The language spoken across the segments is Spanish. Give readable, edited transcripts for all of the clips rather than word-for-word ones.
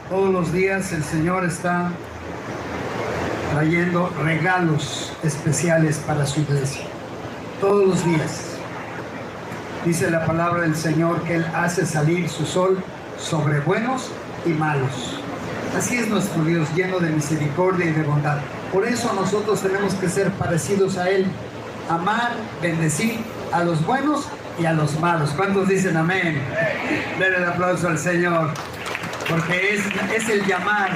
Todos los días el Señor está trayendo regalos especiales para su iglesia. Todos los días. Dice la palabra del Señor que Él hace salir su sol sobre buenos y malos. Así es nuestro Dios, lleno de misericordia y de bondad. Por eso nosotros tenemos que ser parecidos a Él. Amar, bendecir a los buenos y a los malos. ¿Cuántos dicen amén? Denle el aplauso al Señor. Porque es el llamado.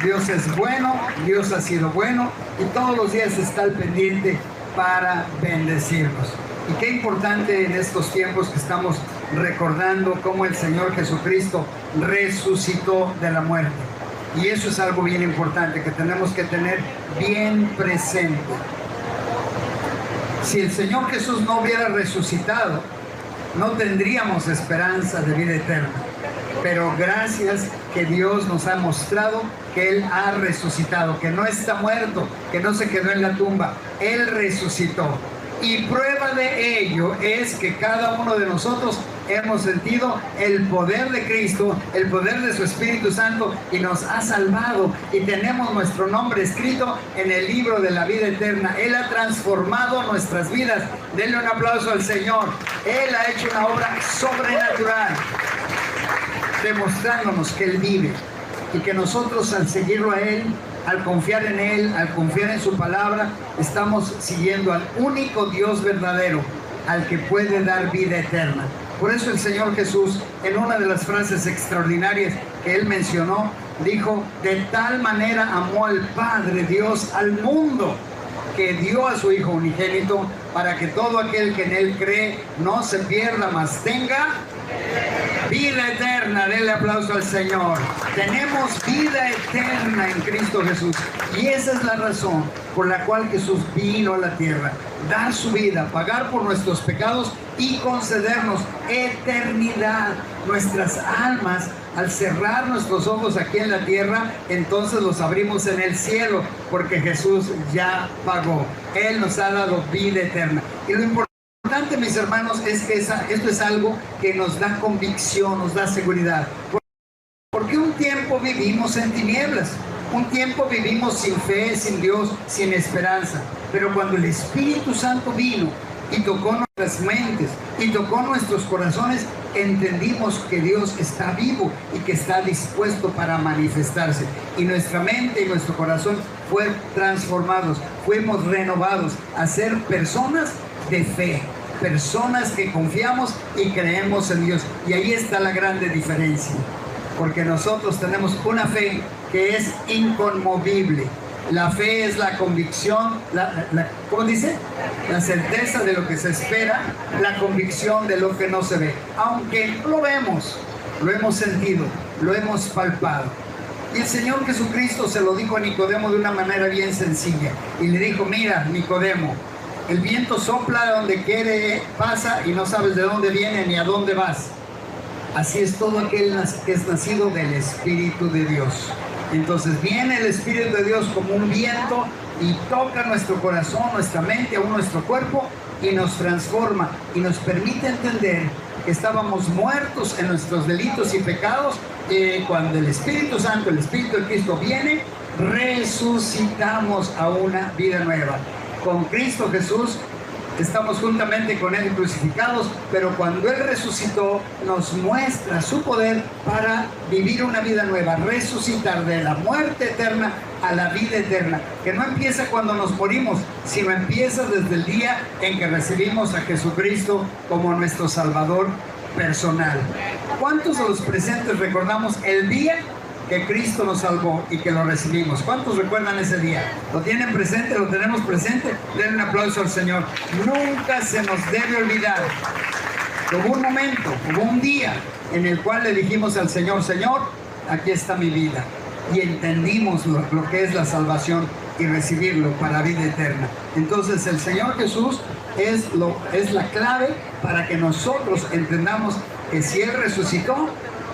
Dios es bueno, Dios ha sido bueno y todos los días está al pendiente para bendecirnos. Y qué importante en estos tiempos que estamos recordando cómo el Señor Jesucristo resucitó de la muerte. Y eso es algo bien importante que tenemos que tener bien presente. Si el Señor Jesús no hubiera resucitado, no tendríamos esperanza de vida eterna. Pero gracias que Dios nos ha mostrado que Él ha resucitado, que no está muerto, que no se quedó en la tumba. Él resucitó. Y prueba de ello es que cada uno de nosotros hemos sentido el poder de Cristo, el poder de su Espíritu Santo y nos ha salvado y tenemos nuestro nombre escrito en el libro de la vida eterna. Él ha transformado nuestras vidas. Denle un aplauso al Señor. Él ha hecho una obra sobrenatural, demostrándonos que Él vive y que nosotros al seguirlo a Él, al confiar en Él, al confiar en su palabra, estamos siguiendo al único Dios verdadero, al que puede dar vida eterna. Por eso el Señor Jesús, en una de las frases extraordinarias que Él mencionó, dijo: de tal manera amó al Padre Dios al mundo, que dio a su Hijo unigénito, para que todo aquel que en Él cree no se pierda, mas tenga vida eterna. Denle aplauso al Señor. Tenemos vida eterna en Cristo Jesús. Y esa es la razón por la cual Jesús vino a la tierra. Dar su vida, pagar por nuestros pecados y concedernos eternidad. Nuestras almas, al cerrar nuestros ojos aquí en la tierra, entonces los abrimos en el cielo, porque Jesús ya pagó. Él nos ha dado vida eterna. Y lo importante, mis hermanos, es que esto es algo que nos da convicción, nos da seguridad. Porque un tiempo vivimos en tinieblas, un tiempo vivimos sin fe, sin Dios, sin esperanza. Pero cuando el Espíritu Santo vino y tocó nuestras mentes y tocó nuestros corazones, entendimos que Dios está vivo y que está dispuesto para manifestarse. Y nuestra mente y nuestro corazón fueron transformados, fuimos renovados a ser personas de fe, personas que confiamos y creemos en Dios. Y ahí está la grande diferencia, porque nosotros tenemos una fe que es inconmovible. La fe es la convicción, ¿cómo dice? La certeza de lo que se espera, la convicción de lo que no se ve. Aunque no lo vemos, lo hemos sentido, lo hemos palpado. Y el Señor Jesucristo se lo dijo a Nicodemo de una manera bien sencilla. Y le dijo: mira, Nicodemo, el viento sopla donde quiere, pasa y no sabes de dónde viene ni a dónde vas. Así es todo aquel que es nacido del Espíritu de Dios. Entonces viene el Espíritu de Dios como un viento y toca nuestro corazón, nuestra mente, aún nuestro cuerpo, y nos transforma y nos permite entender que estábamos muertos en nuestros delitos y pecados. Cuando el Espíritu Santo, el Espíritu de Cristo viene, resucitamos a una vida nueva. Con Cristo Jesús estamos juntamente con Él crucificados, pero cuando Él resucitó nos muestra su poder para vivir una vida nueva, resucitar de la muerte eterna a la vida eterna, que no empieza cuando nos morimos, sino empieza desde el día en que recibimos a Jesucristo como nuestro Salvador personal. ¿Cuántos de los presentes recordamos el día que Cristo nos salvó y que lo recibimos? ¿Cuántos recuerdan ese día? ¿Lo tienen presente? ¿Lo tenemos presente? Denle un aplauso al Señor. Nunca se nos debe olvidar. Hubo un momento, hubo un día en el cual le dijimos al Señor: Señor, aquí está mi vida. Y entendimos lo que es la salvación y recibirlo para vida eterna. Entonces el Señor Jesús es la clave para que nosotros entendamos que si Él resucitó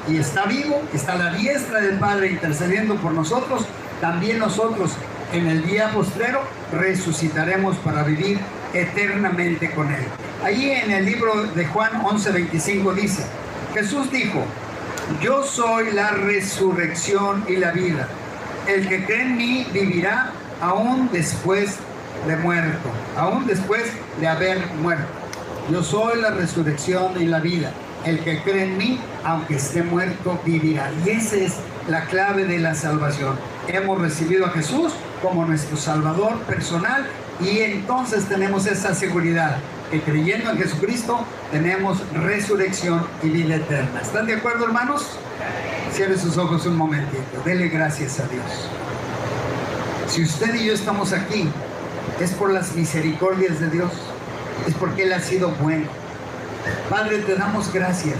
y está vivo, está a la diestra del Padre intercediendo por nosotros, también nosotros en el día postrero resucitaremos para vivir eternamente con Él. Allí en el libro de Juan 11:25 dice: Jesús dijo: Yo soy la resurrección y la vida. El que cree en mí vivirá aún después de muerto, aún después de haber muerto. Yo soy la resurrección y la vida. El que cree en mí, aunque esté muerto, vivirá. Y esa es la clave de la salvación. Hemos recibido a Jesús como nuestro Salvador personal y entonces tenemos esa seguridad que creyendo en Jesucristo tenemos resurrección y vida eterna. ¿Están de acuerdo, hermanos? Cierre sus ojos un momentito. Dele gracias a Dios. Si usted y yo estamos aquí, es por las misericordias de Dios. Es porque Él ha sido bueno. Padre, te damos gracias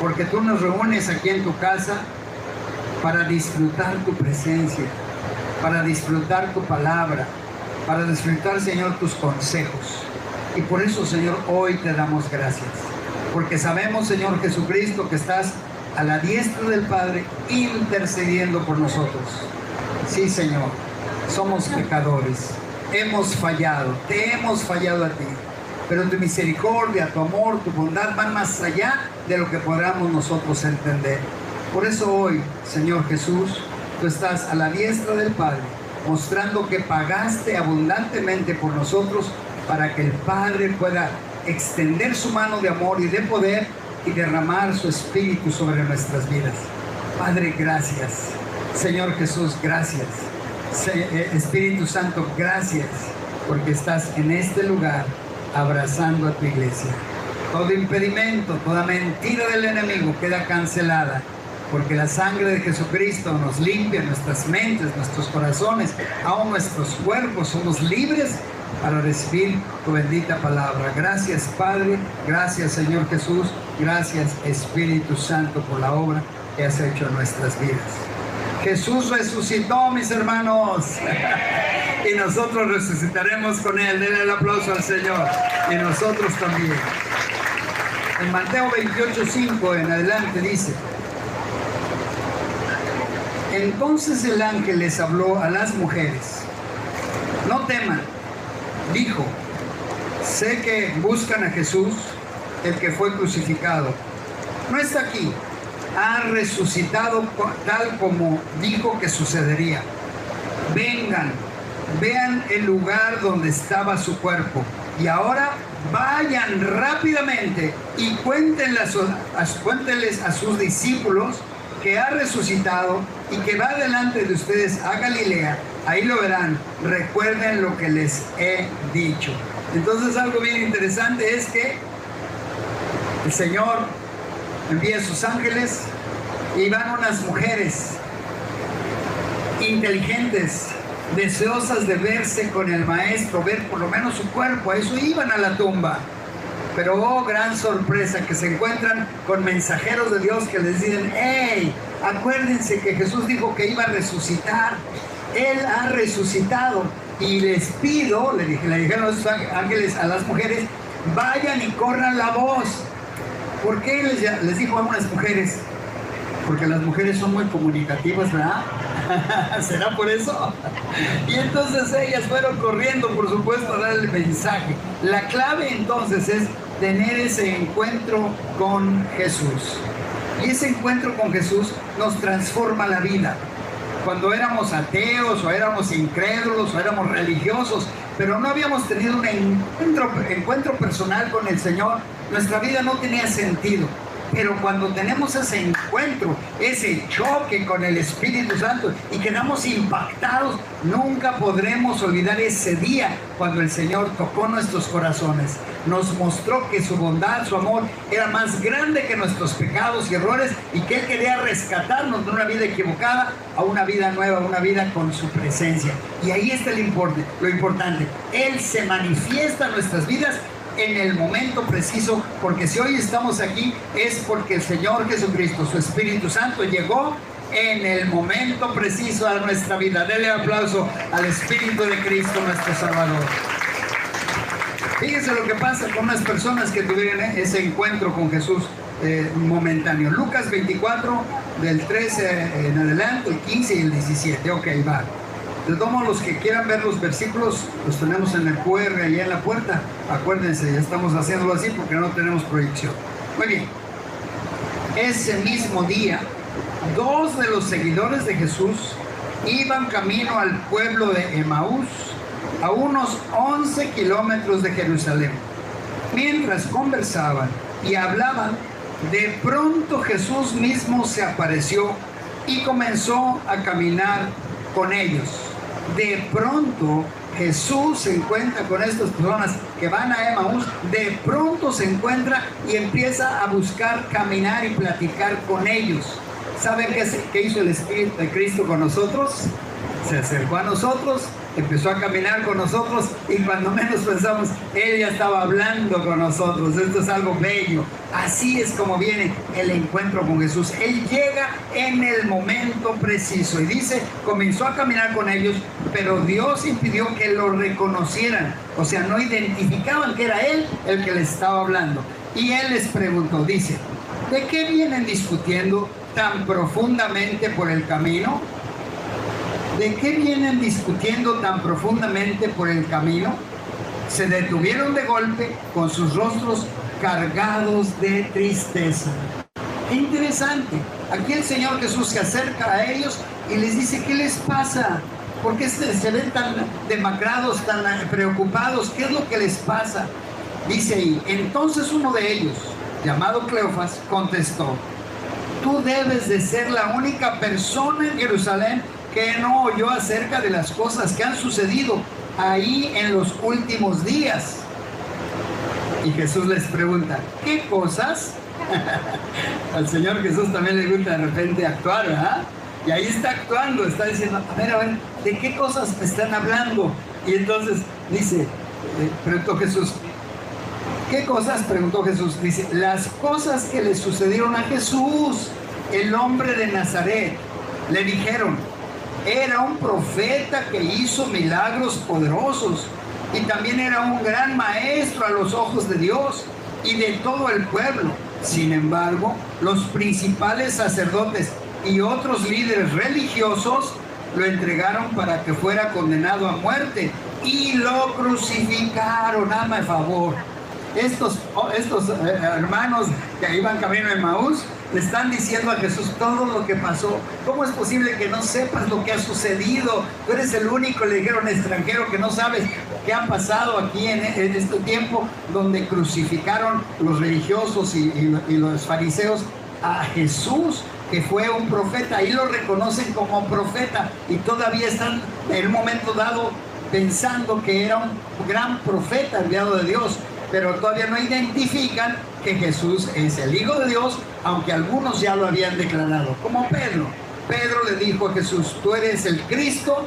porque tú nos reúnes aquí en tu casa para disfrutar tu presencia, para disfrutar tu palabra, para disfrutar, Señor, tus consejos. Y por eso, Señor, hoy te damos gracias. Porque sabemos, Señor Jesucristo, que estás a la diestra del Padre intercediendo por nosotros. Sí, Señor, somos pecadores, hemos fallado, te hemos fallado a ti. Pero tu misericordia, tu amor, tu bondad van más allá de lo que podamos nosotros entender. Por eso hoy, Señor Jesús, tú estás a la diestra del Padre, mostrando que pagaste abundantemente por nosotros para que el Padre pueda extender su mano de amor y de poder y derramar su Espíritu sobre nuestras vidas. Padre, gracias. Señor Jesús, gracias. Espíritu Santo, gracias, porque estás en este lugar abrazando a tu iglesia. Todo impedimento, toda mentira del enemigo queda cancelada, porque la sangre de Jesucristo nos limpia nuestras mentes, nuestros corazones, aún nuestros cuerpos. Somos libres para recibir tu bendita palabra. Gracias, Padre. Gracias, Señor Jesús. Gracias, Espíritu Santo, por la obra que has hecho en nuestras vidas. Jesús resucitó, mis hermanos, y nosotros resucitaremos con Él. Denle el aplauso al Señor, y nosotros también. En Mateo 28:5 en adelante dice: entonces el ángel les habló a las mujeres: no teman. Dijo: sé que buscan a Jesús, el que fue crucificado. No está aquí, ha resucitado tal como dijo que sucedería. Vengan, vean el lugar donde estaba su cuerpo, y ahora vayan rápidamente y cuéntenles a sus discípulos que ha resucitado y que va delante de ustedes a Galilea. Ahí lo verán. Recuerden lo que les he dicho. Entonces, algo bien interesante es que el Señor envía a sus ángeles y van unas mujeres inteligentes, deseosas de verse con el maestro, ver por lo menos su cuerpo. A eso iban a la tumba. Pero oh, gran sorpresa, que se encuentran con mensajeros de Dios que les dicen: hey, acuérdense que Jesús dijo que iba a resucitar. Él ha resucitado. Y les pido, le dijeron los ángeles a las mujeres: vayan y corran la voz. ¿Por qué les dijo a unas mujeres? Porque las mujeres son muy comunicativas, ¿verdad? ¿Será por eso? Y entonces ellas fueron corriendo, por supuesto, a dar el mensaje. La clave entonces es tener ese encuentro con Jesús. Y ese encuentro con Jesús nos transforma la vida. Cuando éramos ateos, o éramos incrédulos, o éramos religiosos, pero no habíamos tenido un encuentro personal con el Señor, nuestra vida no tenía sentido. Pero cuando tenemos ese encuentro, ese choque con el Espíritu Santo y quedamos impactados, nunca podremos olvidar ese día cuando el Señor tocó nuestros corazones. Nos mostró que su bondad, su amor era más grande que nuestros pecados y errores, y que Él quería rescatarnos de una vida equivocada a una vida nueva, una vida con su presencia. Y ahí está lo importante. Él se manifiesta en nuestras vidas en el momento preciso, porque si hoy estamos aquí es porque el Señor Jesucristo, su Espíritu Santo, llegó en el momento preciso a nuestra vida. Denle aplauso al Espíritu de Cristo, nuestro Salvador. Fíjense lo que pasa con las personas que tuvieron ese encuentro con Jesús momentáneo. Lucas 24, del 13 en adelante, el 15 y el 17. Ok, va. De todos modos, los que quieran ver los versículos, los tenemos en el QR allá en la puerta. Acuérdense, ya estamos haciéndolo así porque no tenemos proyección. Muy bien. Ese mismo día, dos de los seguidores de Jesús iban camino al pueblo de Emaús, a unos 11 kilómetros de Jerusalén. Mientras conversaban y hablaban, de pronto Jesús mismo se apareció y comenzó a caminar con ellos. De pronto Jesús se encuentra con estas personas que van a Emaús, de pronto se encuentra y empieza a buscar caminar y platicar con ellos. ¿Saben qué hizo el Espíritu de Cristo con nosotros? Se acercó a nosotros, empezó a caminar con nosotros y cuando menos pensamos, Él ya estaba hablando con nosotros. Esto es algo bello. Así es como viene el encuentro con Jesús. Él llega en el momento preciso y dice, comenzó a caminar con ellos, pero Dios impidió que lo reconocieran. O sea, no identificaban que era Él el que les estaba hablando. Y Él les preguntó, dice, ¿de qué vienen discutiendo tan profundamente por el camino? ¿De qué vienen discutiendo tan profundamente por el camino? Se detuvieron de golpe con sus rostros cargados de tristeza. Qué interesante. Aquí el Señor Jesús se acerca a ellos y les dice, ¿qué les pasa? ¿Por qué se ven tan demacrados, tan preocupados? ¿Qué es lo que les pasa? Dice ahí, entonces uno de ellos, llamado Cleofas, contestó, tú debes de ser la única persona en Jerusalén que no oyó acerca de las cosas que han sucedido ahí en los últimos días. Y Jesús les pregunta, ¿qué cosas? Al Señor Jesús también le gusta de repente actuar, ¿verdad? Y ahí está actuando, está diciendo, a ver, ¿de qué cosas me están hablando? Y entonces dice, preguntó Jesús, ¿qué cosas? Preguntó Jesús. Dice, las cosas que le sucedieron a Jesús, el hombre de Nazaret. Le dijeron, era un profeta que hizo milagros poderosos y también era un gran maestro a los ojos de Dios y de todo el pueblo. Sin embargo, los principales sacerdotes y otros líderes religiosos lo entregaron para que fuera condenado a muerte y lo crucificaron. Hazme el favor. Estos hermanos que iban camino a Emaús le están diciendo a Jesús todo lo que pasó. ¿Cómo es posible que no sepas lo que ha sucedido? Tú eres el único, le dijeron, extranjero, que no sabes qué ha pasado aquí en este tiempo donde crucificaron los religiosos y los fariseos a Jesús, que fue un profeta. Ahí lo reconocen como profeta y todavía están en un momento dado pensando que era un gran profeta enviado de Dios, pero todavía no identifican que Jesús es el Hijo de Dios, aunque algunos ya lo habían declarado, como Pedro. Pedro le dijo a Jesús, tú eres el Cristo,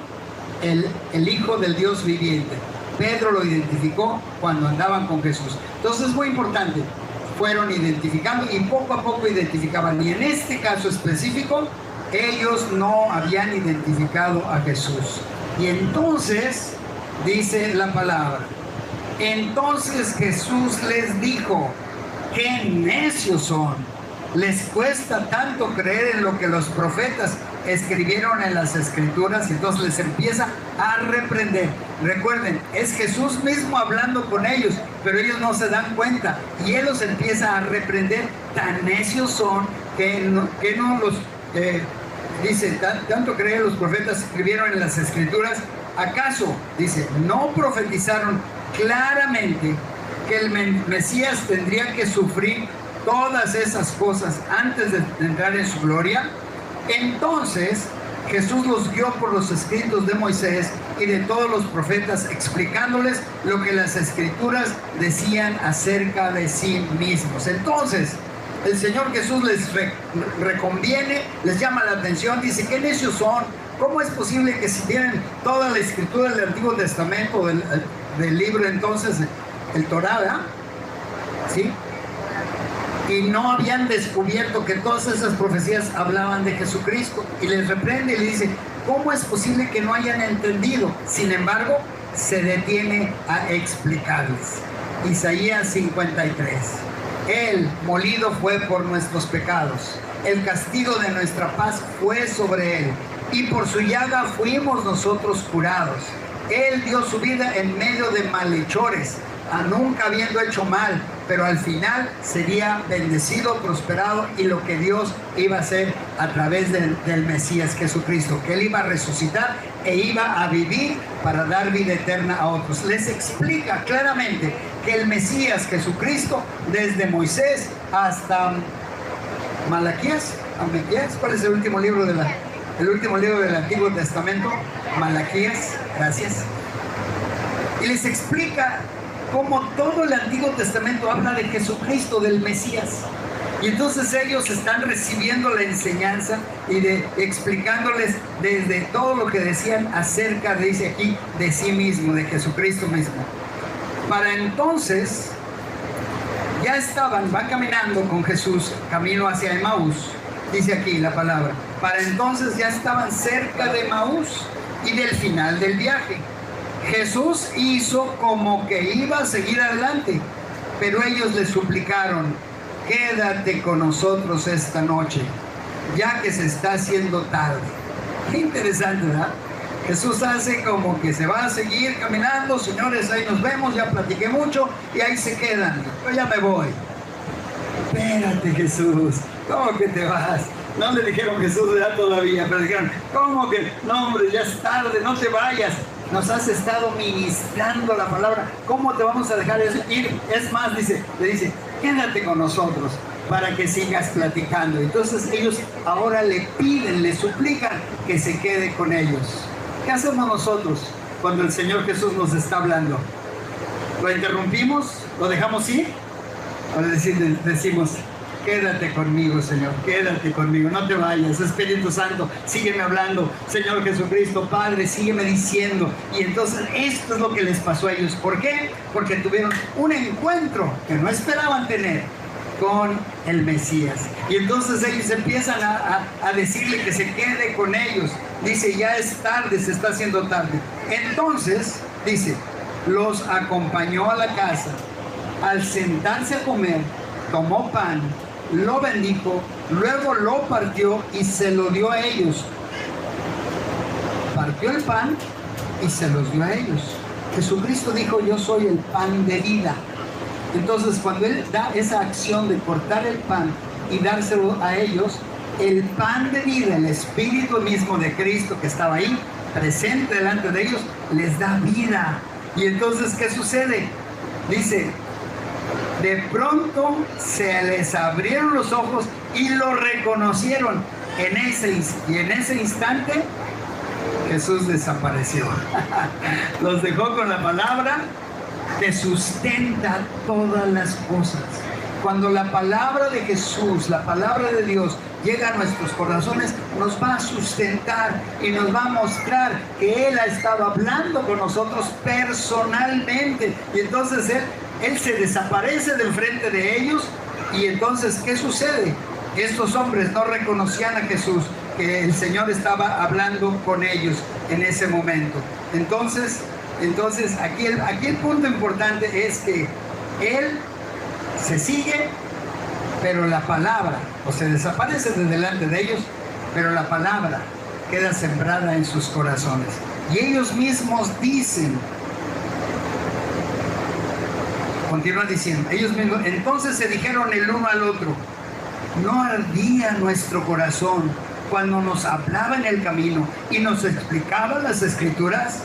el Hijo del Dios viviente. Pedro lo identificó cuando andaban con Jesús. Entonces es muy importante, fueron identificando y poco a poco identificaban. Y en este caso específico, ellos no habían identificado a Jesús. Y entonces, dice la palabra, entonces Jesús les dijo, ¡qué necios son! Les cuesta tanto creer en lo que los profetas escribieron en las escrituras, y entonces les empieza a reprender. Recuerden, es Jesús mismo hablando con ellos, pero ellos no se dan cuenta y Él los empieza a reprender. Tan necios son que no los... dice, tanto creen los profetas escribieron en las escrituras. ¿Acaso, dice, no profetizaron claramente que el Mesías tendría que sufrir todas esas cosas antes de entrar en su gloria? Entonces Jesús los guió por los escritos de Moisés y de todos los profetas, explicándoles lo que las escrituras decían acerca de sí mismos. Entonces el Señor Jesús les reconviene, les llama la atención, dice, ¿qué necios son? ¿Cómo es posible que si tienen toda la escritura del Antiguo Testamento, del libro entonces, el Torá, ¿verdad? ¿Sí? Y no habían descubierto que todas esas profecías hablaban de Jesucristo? Y les reprende y le dice, ¿cómo es posible que no hayan entendido? Sin embargo, se detiene a explicarles. Isaías 53. Él molido fue por nuestros pecados, el castigo de nuestra paz fue sobre él, y por su llaga fuimos nosotros curados. Él dio su vida en medio de malhechores, nunca habiendo hecho mal, pero al final sería bendecido, prosperado, y lo que Dios iba a hacer a través del Mesías Jesucristo, que Él iba a resucitar e iba a vivir para dar vida eterna a otros. Les explica claramente que el Mesías Jesucristo, desde Moisés hasta Malaquías, ¿cuál es el último libro del Antiguo Testamento? Malaquías, gracias. Y les explica cómo todo el Antiguo Testamento habla de Jesucristo, del Mesías. Y entonces ellos están recibiendo la enseñanza y explicándoles desde todo lo que decían acerca, dice aquí, de sí mismo, de Jesucristo mismo. Para entonces, van caminando con Jesús, camino hacia Emaús, dice aquí la palabra. Para entonces ya estaban cerca de Emaús y del final del viaje. Jesús hizo como que iba a seguir adelante, pero ellos le suplicaron: quédate con nosotros esta noche, ya que se está haciendo tarde. Qué interesante, ¿verdad? Jesús hace como que se va a seguir caminando. Señores, ahí nos vemos, ya platiqué mucho, y ahí se quedan. Yo ya me voy. Espérate, Jesús, ¿cómo que te vas? No le dijeron Jesús ya todavía, pero dijeron: ¿cómo que? No, hombre, ya es tarde, no te vayas. Nos has estado ministrando la palabra. ¿Cómo te vamos a dejar ir? Es más, le dice, quédate con nosotros para que sigas platicando. Entonces ellos ahora le piden, le suplican que se quede con ellos. ¿Qué hacemos nosotros cuando el Señor Jesús nos está hablando? ¿Lo interrumpimos? ¿Lo dejamos ir? O le decimos: quédate conmigo, Señor, quédate conmigo, no te vayas, Espíritu Santo, sígueme hablando, Señor Jesucristo, Padre, sígueme diciendo. Y entonces esto es lo que les pasó a ellos. ¿Por qué? Porque tuvieron un encuentro que no esperaban tener con el Mesías. Y entonces ellos empiezan a decirle que se quede con ellos. Dice: ya es tarde, se está haciendo tarde. Entonces, dice, los acompañó a la casa. Al sentarse a comer, tomó pan, lo bendijo, luego lo partió y se lo dio a ellos. Partió el pan y se los dio a ellos. Jesucristo dijo: yo soy el pan de vida. Entonces, cuando Él da esa acción de cortar el pan y dárselo a ellos, el pan de vida, el Espíritu mismo de Cristo que estaba ahí, presente delante de ellos, les da vida. Y entonces, ¿qué sucede? Dice: de pronto se les abrieron los ojos y lo reconocieron. Y en ese instante Jesús desapareció. Los dejó con la palabra que sustenta todas las cosas. Cuando la palabra de Jesús, la palabra de Dios, llega a nuestros corazones, nos va a sustentar y nos va a mostrar que Él ha estado hablando con nosotros personalmente. Y entonces Él se desaparece del frente de ellos. Y entonces, ¿qué sucede? Estos hombres no reconocían a Jesús, que el Señor estaba hablando con ellos en ese momento. Entonces aquí el punto importante es que Él se sigue, pero la palabra, o se desaparece de delante de ellos, pero la palabra queda sembrada en sus corazones. Y ellos mismos dicen, continúa diciendo, ellos mismos, entonces se dijeron el uno al otro: ¿no ardía nuestro corazón cuando nos hablaba en el camino y nos explicaba las Escrituras?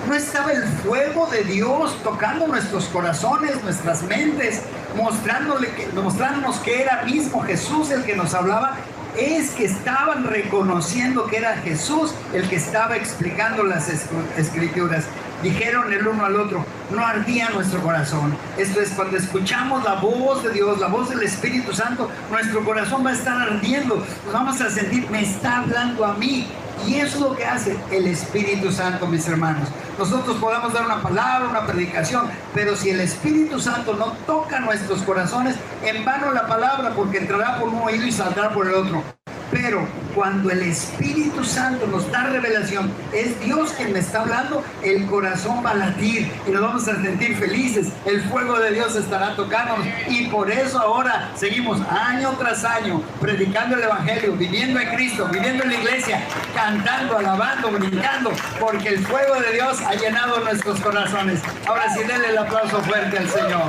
¿No estaba el fuego de Dios tocando nuestros corazones, nuestras mentes, mostrándonos que era mismo Jesús el que nos hablaba? Es que estaban reconociendo que era Jesús el que estaba explicando las Escrituras. Dijeron el uno al otro: no ardía nuestro corazón. Esto es, cuando escuchamos la voz de Dios, la voz del Espíritu Santo, nuestro corazón va a estar ardiendo. Nos vamos a sentir: me está hablando a mí. Y eso es lo que hace el Espíritu Santo, mis hermanos. Nosotros podamos dar una palabra, una predicación, pero si el Espíritu Santo no toca nuestros corazones, en vano la palabra, porque entrará por un oído y saldrá por el otro. Pero cuando el Espíritu Santo nos da revelación, es Dios quien me está hablando, el corazón va a latir y nos vamos a sentir felices. El fuego de Dios estará tocándonos, y por eso ahora seguimos año tras año predicando el Evangelio, viviendo en Cristo, viviendo en la iglesia, cantando, alabando, brincando, porque el fuego de Dios ha llenado nuestros corazones. Ahora sí, denle el aplauso fuerte al Señor.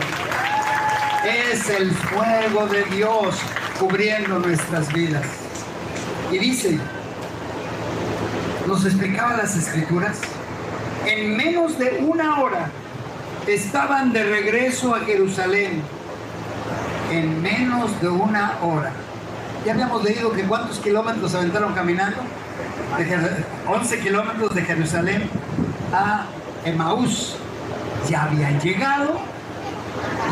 Es el fuego de Dios cubriendo nuestras vidas. Y dice, nos explicaba las Escrituras, en menos de una hora estaban de regreso a Jerusalén. En menos de una hora. Ya habíamos leído que cuántos kilómetros aventaron caminando. 11 kilómetros de Jerusalén a Emaús. Ya habían llegado,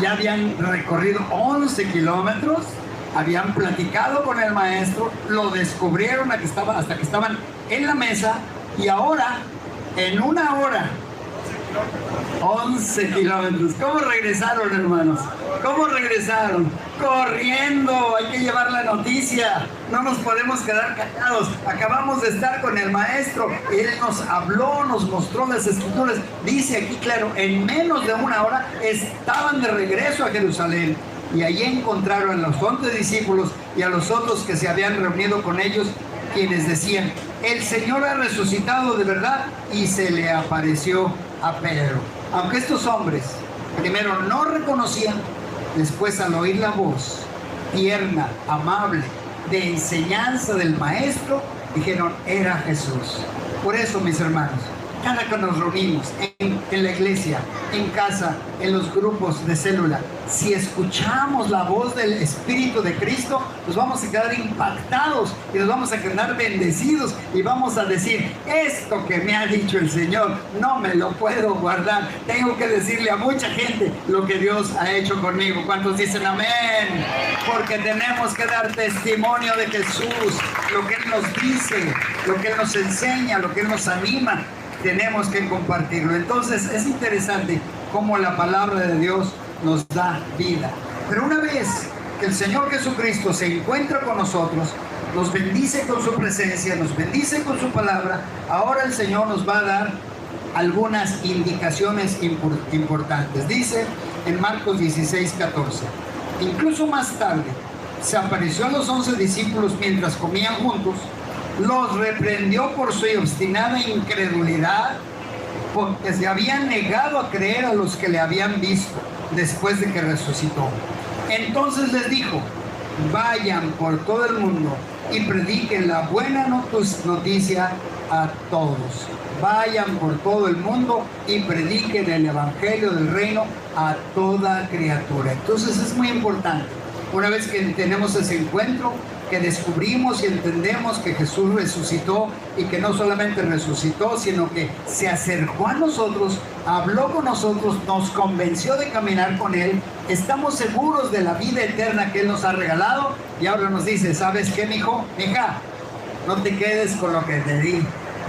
ya habían recorrido 11 kilómetros, habían platicado con el maestro, lo descubrieron hasta que estaban en la mesa, y ahora, en una hora, 11 kilómetros. ¿Cómo regresaron, hermanos? ¿Cómo regresaron? Corriendo. Hay que llevar la noticia. No nos podemos quedar callados. Acabamos de estar con el maestro. Él nos habló, nos mostró las Escrituras. Dice aquí claro, en menos de una hora estaban de regreso a Jerusalén. Y allí encontraron a los 11 discípulos y a los otros que se habían reunido con ellos, quienes decían, el Señor ha resucitado de verdad, y se le apareció a Pedro. Aunque estos hombres primero no reconocían, después al oír la voz tierna, amable, de enseñanza del maestro, dijeron, era Jesús. Por eso, mis hermanos, cada que nos reunimos en la iglesia, en casa, en los grupos de célula, si escuchamos la voz del Espíritu de Cristo, nos vamos a quedar impactados y nos vamos a quedar bendecidos y vamos a decir, esto que me ha dicho el Señor, no me lo puedo guardar. Tengo que decirle a mucha gente lo que Dios ha hecho conmigo. ¿Cuántos dicen amén? Porque tenemos que dar testimonio de Jesús, lo que Él nos dice, lo que Él nos enseña, lo que Él nos anima. Tenemos que compartirlo. Entonces es interesante cómo la palabra de Dios nos da vida. Pero una vez que el Señor Jesucristo se encuentra con nosotros, nos bendice con su presencia, nos bendice con su palabra, ahora el Señor nos va a dar algunas indicaciones importantes. Dice en Marcos 16:14, incluso más tarde se apareció a los 11 discípulos mientras comían juntos. Los reprendió por su obstinada incredulidad, porque se habían negado a creer a los que le habían visto después de que resucitó. Entonces les dijo, vayan por todo el mundo y prediquen la buena noticia a todos. Vayan por todo el mundo y prediquen el evangelio del reino a toda criatura. Entonces es muy importante, una vez que tenemos ese encuentro, que descubrimos y entendemos que Jesús resucitó, y que no solamente resucitó, sino que se acercó a nosotros, habló con nosotros, nos convenció de caminar con Él, estamos seguros de la vida eterna que Él nos ha regalado, y ahora nos dice, ¿sabes qué, mijo? Mija, no te quedes con lo que te di.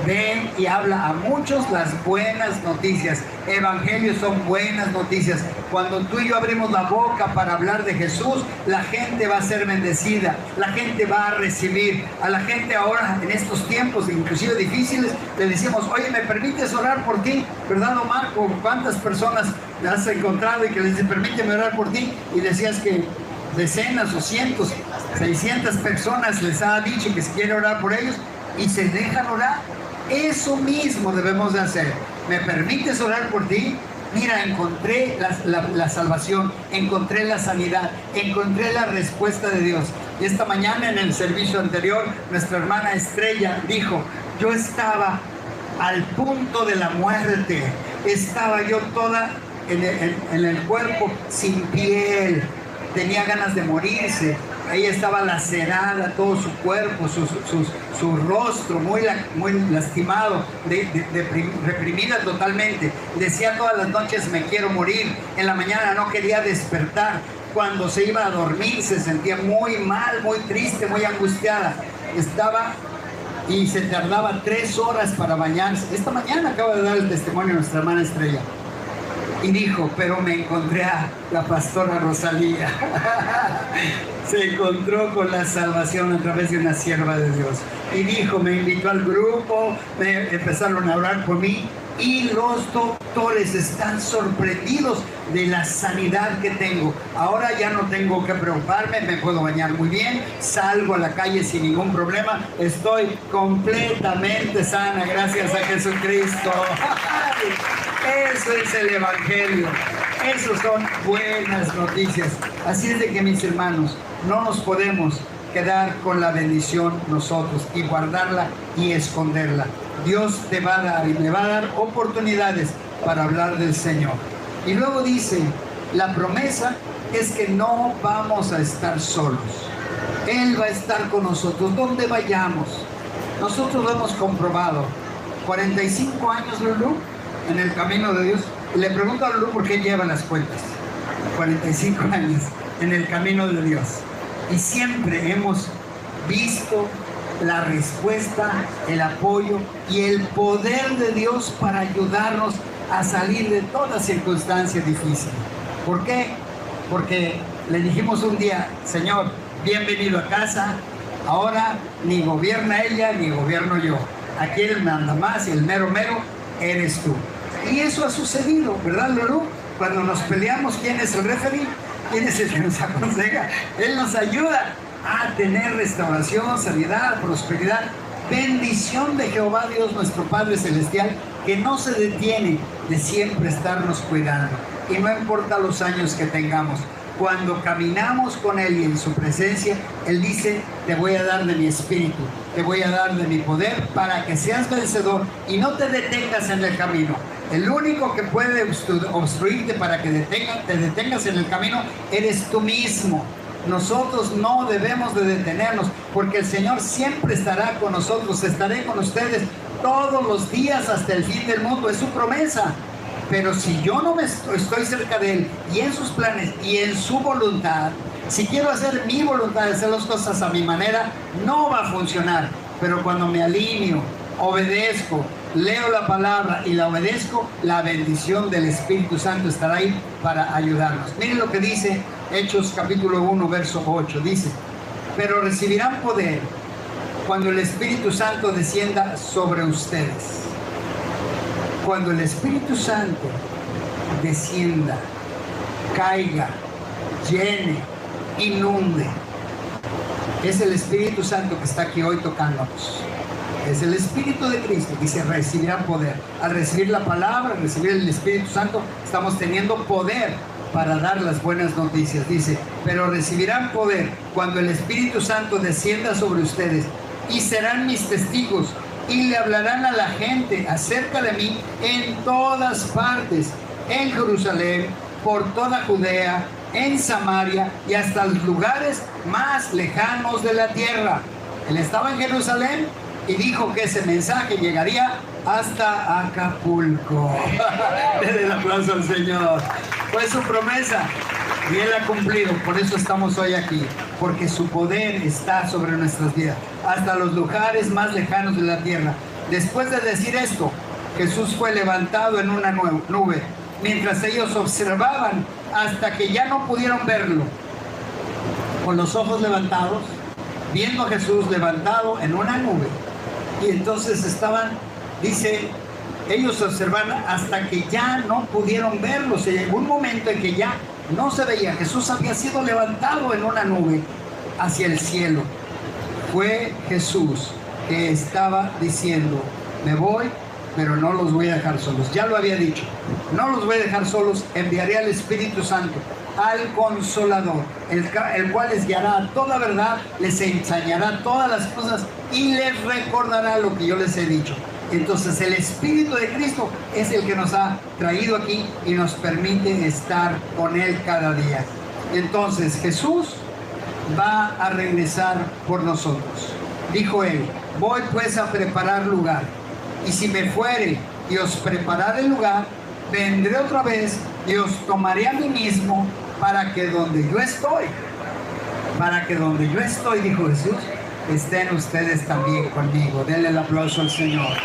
Ven y habla a muchos las buenas noticias. Evangelios son buenas noticias. Cuando tú y yo abrimos la boca para hablar de Jesús, la gente va a ser bendecida, la gente va a recibir. A la gente ahora, en estos tiempos inclusive difíciles, le decimos, oye, ¿me permites orar por ti? ¿Verdad, Omar? ¿Cuántas personas has encontrado y que les dice, permíteme orar por ti? Y decías que decenas o cientos, 600 personas les ha dicho que se quiere orar por ellos y se dejan orar. Eso mismo debemos de hacer. ¿Me permites orar por ti? Mira, encontré la salvación, encontré la sanidad, encontré la respuesta de Dios. Y esta mañana en el servicio anterior, nuestra hermana Estrella dijo, yo estaba al punto de la muerte, estaba yo toda en el cuerpo sin piel, tenía ganas de morirse. Ahí estaba lacerada todo su cuerpo, su rostro muy lastimado, reprimida totalmente. Decía todas las noches, me quiero morir. En la mañana no quería despertar. Cuando se iba a dormir se sentía muy mal, muy triste, muy angustiada. Estaba y se tardaba 3 horas para bañarse. Esta mañana acaba de dar el testimonio nuestra hermana Estrella. Y dijo, pero me encontré a la pastora Rosalía. Se encontró con la salvación a través de una sierva de Dios. Y dijo, me invitó al grupo, me empezaron a orar por mí. Y los doctores están sorprendidos de la sanidad que tengo. Ahora ya no tengo que preocuparme, me puedo bañar muy bien, salgo a la calle sin ningún problema. Estoy completamente sana, gracias a Jesucristo. Eso es el Evangelio. Esas son buenas noticias. Así es de que, mis hermanos, no nos podemos quedar con la bendición nosotros y guardarla y esconderla. Dios te va a dar y me va a dar oportunidades para hablar del Señor. Y luego dice, la promesa es que no vamos a estar solos. Él va a estar con nosotros donde vayamos. Nosotros lo hemos comprobado. 45 años, Lulú, en el camino de Dios. Y le pregunto a Lulú por qué lleva las cuentas. 45 años en el camino de Dios. Y siempre hemos visto la respuesta, el apoyo y el poder de Dios para ayudarnos a salir de toda circunstancia difícil. ¿Por qué? Porque le dijimos un día, Señor, bienvenido a casa. Ahora ni gobierna ella ni gobierno yo. Aquí el manda más y el mero mero eres tú. Y eso ha sucedido, ¿verdad, Lulú? Cuando nos peleamos, ¿quién es el referee? ¿Quién es el que nos aconseja? Él nos ayuda a tener restauración, sanidad, prosperidad, bendición de Jehová Dios nuestro Padre Celestial, que no se detiene de siempre estarnos cuidando. Y no importa los años que tengamos, cuando caminamos con Él y en su presencia, Él dice, te voy a dar de mi espíritu, te voy a dar de mi poder para que seas vencedor y no te detengas en el camino. El único que puede obstruirte para que te detengas en el camino eres tú mismo. Nosotros no debemos de detenernos, porque el Señor siempre estará con nosotros. Estaré con ustedes todos los días hasta el fin del mundo, es su promesa. Pero si yo no estoy cerca de Él y en sus planes y en su voluntad, si quiero hacer mi voluntad, hacer las cosas a mi manera, no va a funcionar. Pero cuando me alineo, obedezco, leo la palabra y la obedezco, la bendición del Espíritu Santo estará ahí para ayudarnos. Miren lo que dice Hechos capítulo 1, verso 8. Dice, pero recibirán poder cuando el Espíritu Santo descienda sobre ustedes. Cuando el Espíritu Santo descienda, caiga, llene, inunde, es el Espíritu Santo que está aquí hoy tocándonos. Es el Espíritu de Cristo. Dice, recibirán poder. Al recibir la palabra, al recibir el Espíritu Santo, estamos teniendo poder para dar las buenas noticias. Dice, pero recibirán poder cuando el Espíritu Santo descienda sobre ustedes y serán mis testigos y le hablarán a la gente acerca de mí en todas partes, en Jerusalén, por toda Judea, en Samaria y hasta los lugares más lejanos de la tierra. Él estaba en Jerusalén y dijo que ese mensaje llegaría hasta Acapulco. Denle el aplauso al Señor. Fue su promesa y Él ha cumplido. Por eso estamos hoy aquí, porque su poder está sobre nuestras vidas, hasta los lugares más lejanos de la tierra. Después de decir esto, Jesús fue levantado en una nube, mientras ellos observaban hasta que ya no pudieron verlo. Con los ojos levantados, viendo a Jesús levantado en una nube. Y entonces estaban, dice, ellos observaban hasta que ya no pudieron verlo. O sea, llegó un momento en que ya no se veía. Jesús había sido levantado en una nube hacia el cielo. Fue Jesús que estaba diciendo, me voy, pero no los voy a dejar solos. Ya lo había dicho, no los voy a dejar solos, enviaré al Espíritu Santo, al Consolador, el cual les guiará a toda verdad, les enseñará todas las cosas y les recordará lo que yo les he dicho. Entonces el Espíritu de Cristo es el que nos ha traído aquí y nos permite estar con Él cada día. Entonces Jesús va a regresar por nosotros. Dijo Él, voy pues a preparar lugar, y si me fuere y os preparare el lugar, vendré otra vez y os tomaré a mí mismo, para que donde yo estoy, dijo Jesús, estén ustedes también conmigo. Denle el aplauso al Señor.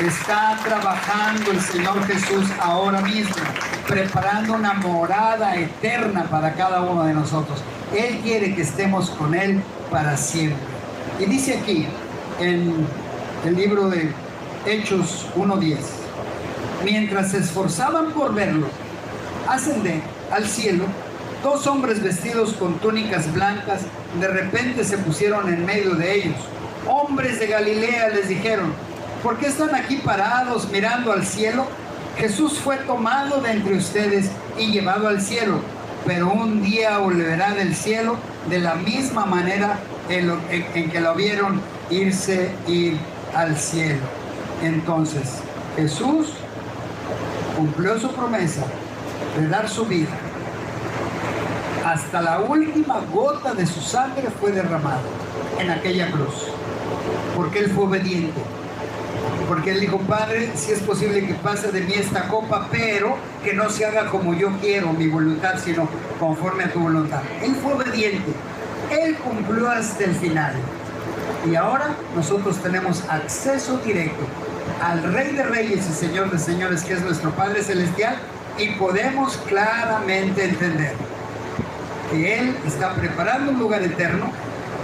Está trabajando el Señor Jesús ahora mismo, preparando una morada eterna para cada uno de nosotros. Él quiere que estemos con Él para siempre. Y dice aquí, en el libro de Hechos 1:10, mientras se esforzaban por verlo ascender al cielo, dos hombres vestidos con túnicas blancas de repente se pusieron en medio de ellos. Hombres de Galilea, les dijeron, ¿por qué están aquí parados mirando al cielo? Jesús fue tomado de entre ustedes y llevado al cielo, pero un día volverá del cielo de la misma manera en que lo vieron ir al cielo. Entonces, Jesús cumplió su promesa de dar su vida. Hasta la última gota de su sangre fue derramada en aquella cruz, porque Él fue obediente. Porque Él dijo: Padre, si es posible que pase de mí esta copa, pero que no se haga como yo quiero, mi voluntad, sino conforme a tu voluntad. Él fue obediente. Él cumplió hasta el final. Y ahora nosotros tenemos acceso directo al Rey de Reyes y Señor de Señores, que es nuestro Padre Celestial, y podemos claramente entender que Él está preparando un lugar eterno,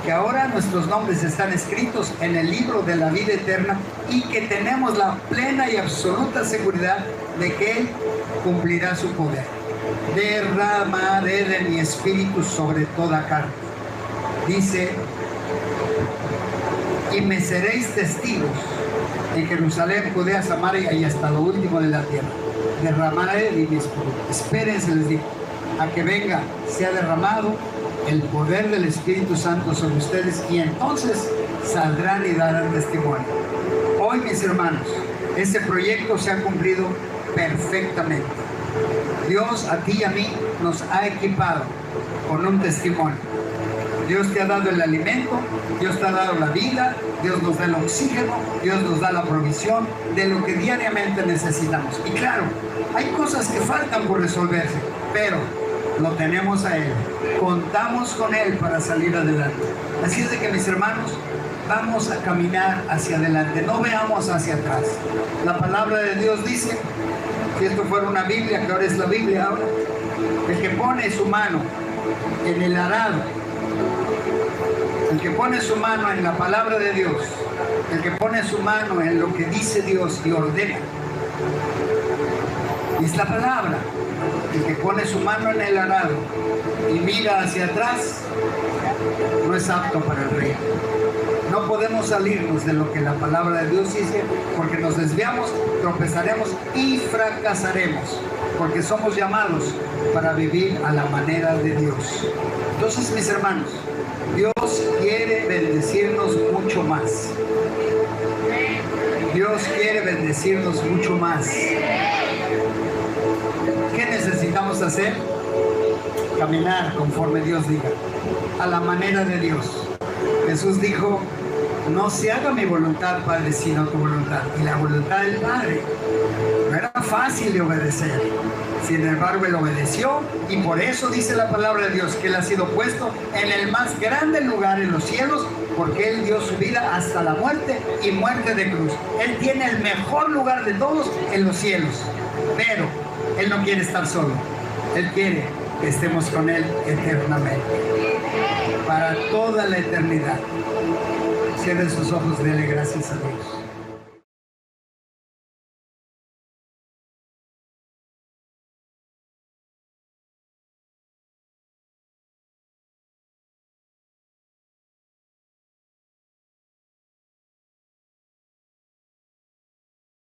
que ahora nuestros nombres están escritos en el libro de la vida eterna y que tenemos la plena y absoluta seguridad de que Él cumplirá su poder. Derramaré de mi espíritu sobre toda carne. Dice: y me seréis testigos en Jerusalén, Judea, Samaria y hasta lo último de la tierra. Derramaré de mi espíritu. Espérense, les digo, a que venga, sea derramado el poder del Espíritu Santo sobre ustedes, y entonces saldrán y darán testimonio. Hoy, mis hermanos, ese proyecto se ha cumplido perfectamente. Dios a ti y a mí nos ha equipado con un testimonio. Dios te ha dado el alimento, Dios te ha dado la vida, Dios nos da el oxígeno, Dios nos da la provisión de lo que diariamente necesitamos. Y claro, hay cosas que faltan por resolverse, pero lo tenemos a Él. Contamos con Él para salir adelante. Así es de que, mis hermanos, vamos a caminar hacia adelante, no veamos hacia atrás. La palabra de Dios dice, si esto fuera una Biblia, que ahora es la Biblia ahora, el que pone su mano en el arado, el que pone su mano en la palabra de Dios, el que pone su mano en lo que dice Dios y ordena, es la palabra. El que pone su mano en el arado y mira hacia atrás no es apto para el reino. No podemos salirnos de lo que la palabra de Dios dice, porque nos desviamos, tropezaremos y fracasaremos, porque somos llamados para vivir a la manera de Dios. Entonces, mis hermanos, Dios quiere bendecirnos mucho más. Dios quiere bendecirnos mucho más. ¿Qué necesitamos hacer? Caminar conforme Dios diga, a la manera de Dios. Jesús dijo: no se haga mi voluntad, Padre, sino tu voluntad. Y la voluntad del Padre no era fácil de obedecer. Sin embargo, Él obedeció, y por eso dice la palabra de Dios que Él ha sido puesto en el más grande lugar en los cielos, porque Él dio su vida hasta la muerte, y muerte de cruz. Él tiene el mejor lugar de todos en los cielos, pero Él no quiere estar solo. Él quiere que estemos con Él eternamente, para toda la eternidad. Cierren sus ojos, dele gracias a Dios.